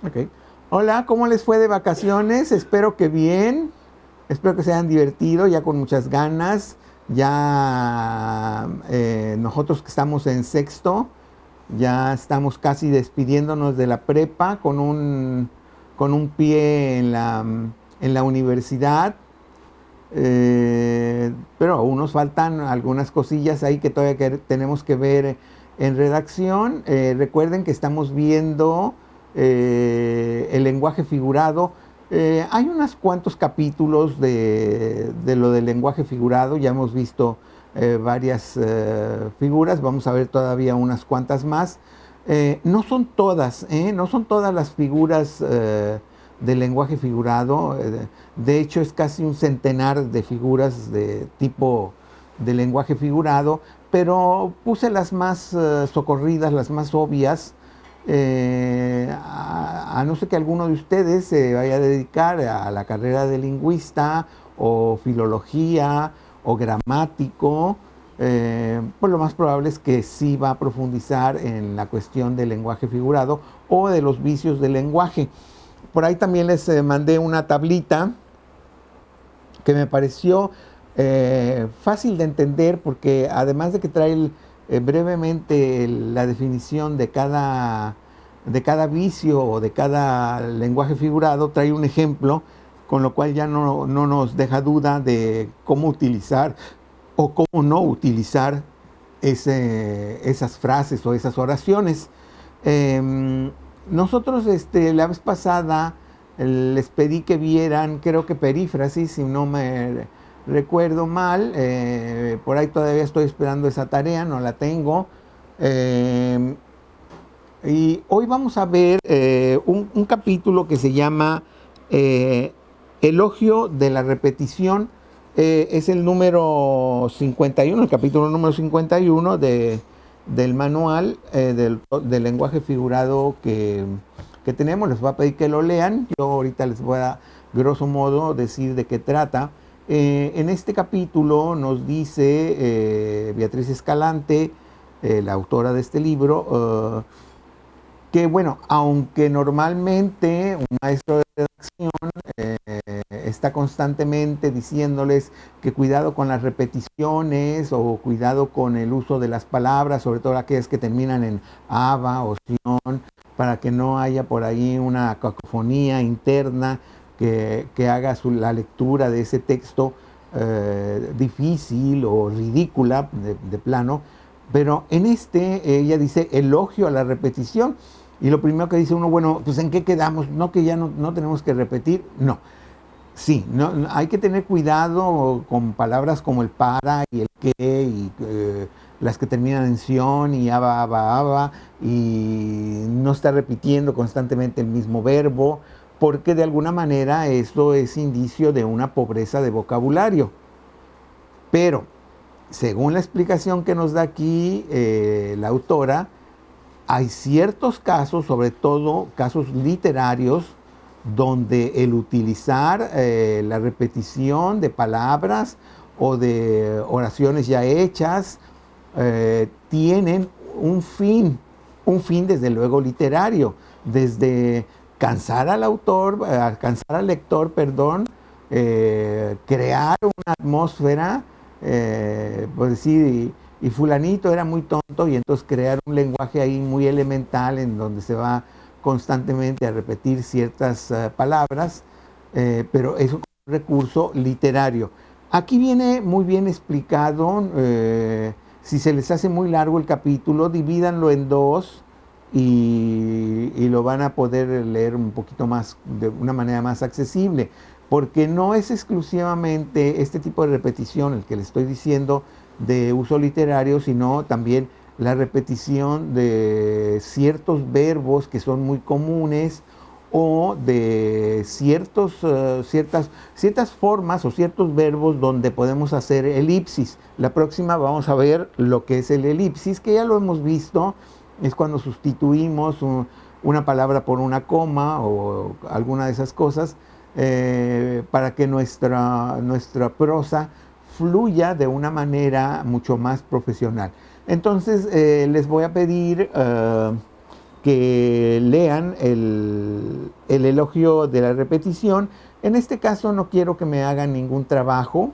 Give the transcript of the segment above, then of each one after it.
Ok. Hola, ¿cómo les fue de vacaciones? Espero que bien. Espero que se hayan divertido ya con muchas ganas. Ya nosotros que estamos en sexto, ya estamos casi despidiéndonos de la prepa con un pie en la universidad. Pero aún nos faltan algunas cosillas ahí que todavía tenemos que ver en redacción. Recuerden que estamos viendo el lenguaje figurado. Hay unos cuantos capítulos de lo del lenguaje figurado. Ya hemos visto varias figuras. Vamos a ver todavía unas cuantas más. No son todas, no son todas las figuras del lenguaje figurado. De hecho, es casi un centenar de figuras de tipo de lenguaje figurado, pero puse las más socorridas, las más obvias, a no ser que alguno de ustedes se vaya a dedicar a la carrera de lingüista o filología o gramático. Pues lo más probable es que sí va a profundizar en la cuestión del lenguaje figurado o de los vicios del lenguaje. Por ahí también les mandé una tablita que me pareció fácil de entender porque además de que trae brevemente la definición de cada vicio o de cada lenguaje figurado, trae un ejemplo, con lo cual ya no nos deja duda de cómo utilizar o cómo no utilizar esas frases o esas oraciones. Nosotros la vez pasada les pedí que vieran, creo que perífrasis, si no me recuerdo mal. Por ahí todavía estoy esperando esa tarea, no la tengo. Eh, y hoy vamos a ver un capítulo que se llama eh, Elogio de la repetición. Es el número 51, el capítulo número 51 del manual del lenguaje figurado que tenemos. Les voy a pedir que lo lean. Yo ahorita les voy a, grosso modo, decir de qué trata. En este capítulo nos dice Beatriz Escalante, la autora de este libro, que bueno, aunque normalmente un maestro de redacción está constantemente diciéndoles que cuidado con las repeticiones o cuidado con el uso de las palabras, sobre todo aquellas que terminan en aba o sion, para que no haya por ahí una cacofonía interna que haga la lectura de ese texto difícil o ridícula de plano. Pero en ella dice elogio a la repetición. Y lo primero que dice uno, bueno, pues ¿en qué quedamos? No que ya no tenemos que repetir. No. Sí, hay que tener cuidado con palabras como el para y el que y las que terminan en sion y aba, y no estar repitiendo constantemente el mismo verbo, porque de alguna manera esto es indicio de una pobreza de vocabulario. Pero, según la explicación que nos da aquí la autora, hay ciertos casos, sobre todo casos literarios, donde el utilizar la repetición de palabras o de oraciones ya hechas tienen un fin desde luego literario, desde cansar al autor, cansar al lector, perdón, crear una atmósfera, pues decir, y fulanito era muy tonto, y entonces crear un lenguaje ahí muy elemental en donde se va constantemente a repetir ciertas palabras, pero es un recurso literario. Aquí viene muy bien explicado. Si se les hace muy largo el capítulo, divídanlo en dos y lo van a poder leer un poquito más, de una manera más accesible, porque no es exclusivamente este tipo de repetición el que les estoy diciendo de uso literario, sino también la repetición de ciertos verbos que son muy comunes o de ciertas formas o ciertos verbos donde podemos hacer elipsis. La próxima vamos a ver lo que es el elipsis, que ya lo hemos visto. Es cuando sustituimos una palabra por una coma o alguna de esas cosas para que nuestra prosa fluya de una manera mucho más profesional. Entonces les voy a pedir que lean el elogio de la repetición. En este caso no quiero que me hagan ningún trabajo,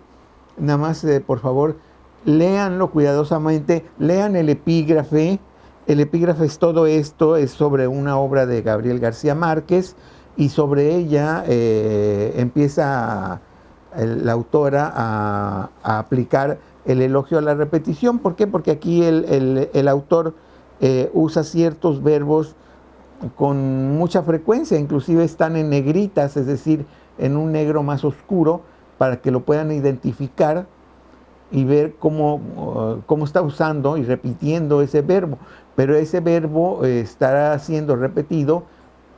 nada más por favor léanlo cuidadosamente, lean el epígrafe. El epígrafe es todo esto, es sobre una obra de Gabriel García Márquez y sobre ella empieza la autora a aplicar el elogio a la repetición. ¿Por qué? Porque aquí el autor usa ciertos verbos con mucha frecuencia, inclusive están en negritas, es decir, en un negro más oscuro, para que lo puedan identificar y ver cómo está usando y repitiendo ese verbo. Pero ese verbo estará siendo repetido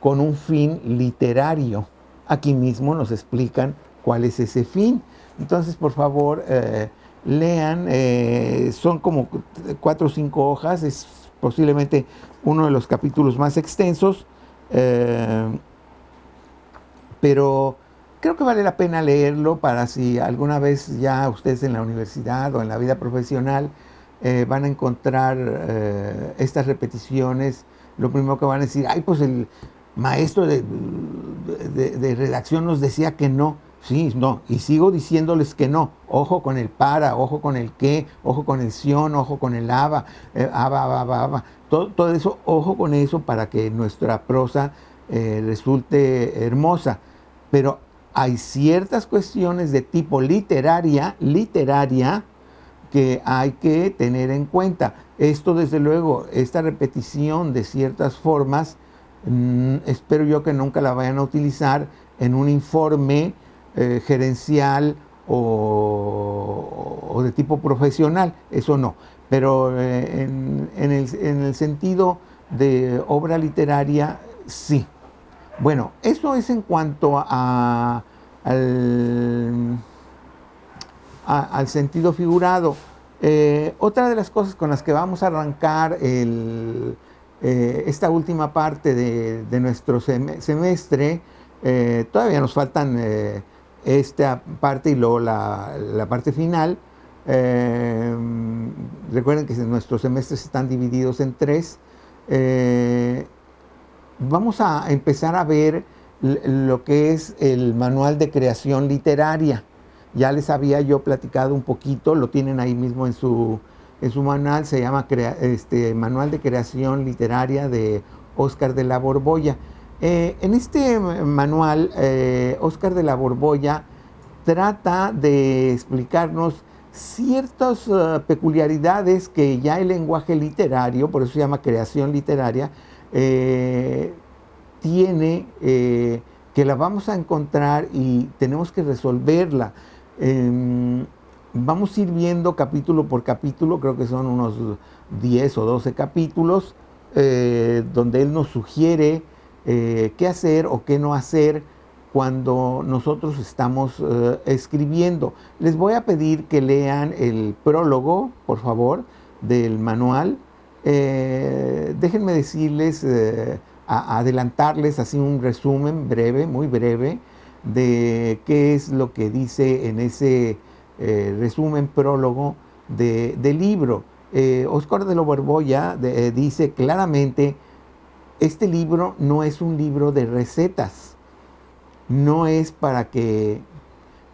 con un fin literario. Aquí mismo nos explican cuál es ese fin. Entonces, por favor, lean, son como 4 o 5 hojas, es posiblemente uno de los capítulos más extensos, pero creo que vale la pena leerlo para si alguna vez ya ustedes en la universidad o en la vida profesional van a encontrar estas repeticiones. Lo primero que van a decir, ay, pues el maestro de redacción nos decía que no. Sí, no, y sigo diciéndoles que no. Ojo con el para, ojo con el que, ojo con el sion, ojo con el aba, aba. Todo eso, ojo con eso para que nuestra prosa resulte hermosa. Pero hay ciertas cuestiones de tipo literaria, que hay que tener en cuenta. Esto, desde luego, esta repetición de ciertas formas, espero yo que nunca la vayan a utilizar en un informe gerencial o de tipo profesional, eso no. Pero en el sentido de obra literaria, sí. Bueno, eso es en cuanto al sentido figurado. Otra de las cosas con las que vamos a arrancar esta última parte de nuestro semestre, todavía nos faltan esta parte y luego la parte final. Recuerden que nuestros semestres están divididos en 3. Vamos a empezar a ver lo que es el manual de creación literaria. Ya les había yo platicado un poquito, lo tienen ahí mismo en su manual, se llama Manual de Creación Literaria de Óscar de la Borbolla. En este manual, Óscar de la Borbolla trata de explicarnos ciertas peculiaridades que ya el lenguaje literario, por eso se llama creación literaria, tiene, que la vamos a encontrar y tenemos que resolverla. Vamos a ir viendo capítulo por capítulo, creo que son unos 10 o 12 capítulos, donde él nos sugiere qué hacer o qué no hacer cuando nosotros estamos escribiendo. Les voy a pedir que lean el prólogo, por favor, del manual. Déjenme decirles, adelantarles así un resumen breve, muy breve, de qué es lo que dice en ese resumen prólogo del libro. Óscar de la Borbolla dice claramente, este libro no es un libro de recetas, no es para que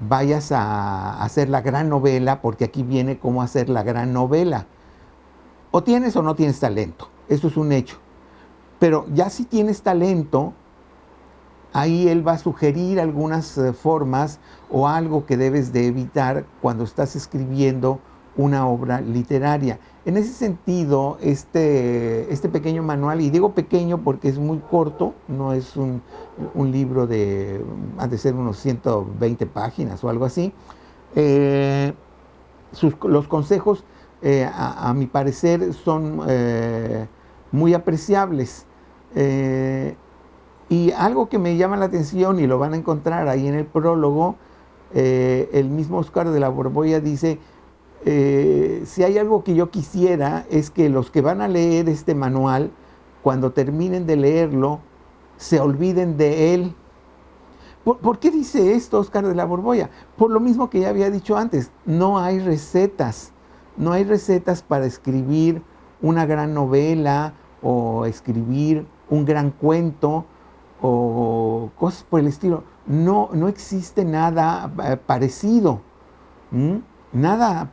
vayas a hacer la gran novela, porque aquí viene cómo hacer la gran novela. O tienes o no tienes talento, eso es un hecho. Pero ya si tienes talento, ahí él va a sugerir algunas formas o algo que debes de evitar cuando estás escribiendo una obra literaria. En ese sentido, este pequeño manual, y digo pequeño porque es muy corto, no es un libro ha de ser unos 120 páginas o algo así, los consejos, a mi parecer, son muy apreciables. Y algo que me llama la atención, y lo van a encontrar ahí en el prólogo, el mismo Óscar de la Borbolla dice, si hay algo que yo quisiera es que los que van a leer este manual, cuando terminen de leerlo, se olviden de él. ¿Por qué dice esto Óscar de la Borbolla? Por lo mismo que ya había dicho antes, no hay recetas. No hay recetas para escribir una gran novela o escribir un gran cuento o cosas por el estilo. No, no existe nada parecido. ¿Mm? Nada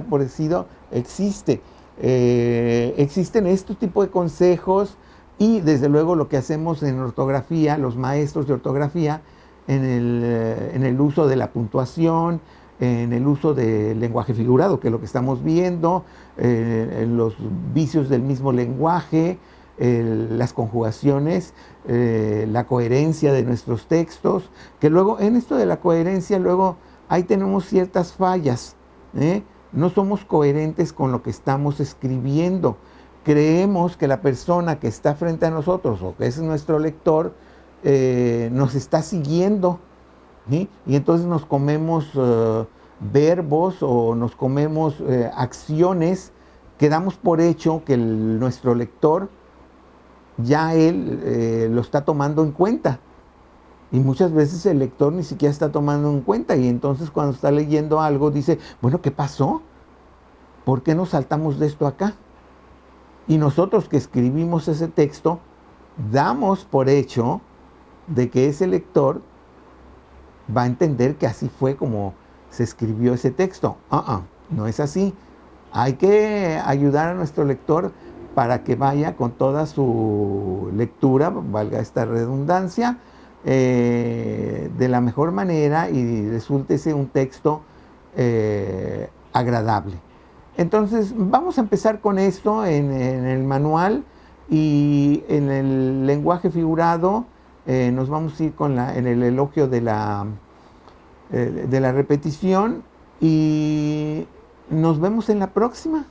parecido existe. Existen este tipo de consejos y desde luego lo que hacemos en ortografía, los maestros de ortografía, en el uso de la puntuación, en el uso del lenguaje figurado, que es lo que estamos viendo, en los vicios del mismo lenguaje, las conjugaciones, la coherencia de nuestros textos, que luego en esto de la coherencia, luego ahí tenemos ciertas fallas, ¿eh? No somos coherentes con lo que estamos escribiendo. Creemos que la persona que está frente a nosotros o que es nuestro lector nos está siguiendo, ¿sí? Y entonces nos comemos verbos o nos comemos acciones que damos por hecho que nuestro lector ya él lo está tomando en cuenta. Y muchas veces el lector ni siquiera está tomando en cuenta y entonces cuando está leyendo algo dice, bueno, ¿qué pasó? ¿Por qué nos saltamos de esto acá? Y nosotros que escribimos ese texto, damos por hecho de que ese lector va a entender que así fue como se escribió ese texto. No es así. Hay que ayudar a nuestro lector para que vaya con toda su lectura, valga esta redundancia, de la mejor manera y resulte ese un texto agradable. Entonces vamos a empezar con esto en el manual y en el lenguaje figurado nos vamos a ir en el elogio de la repetición y nos vemos en la próxima.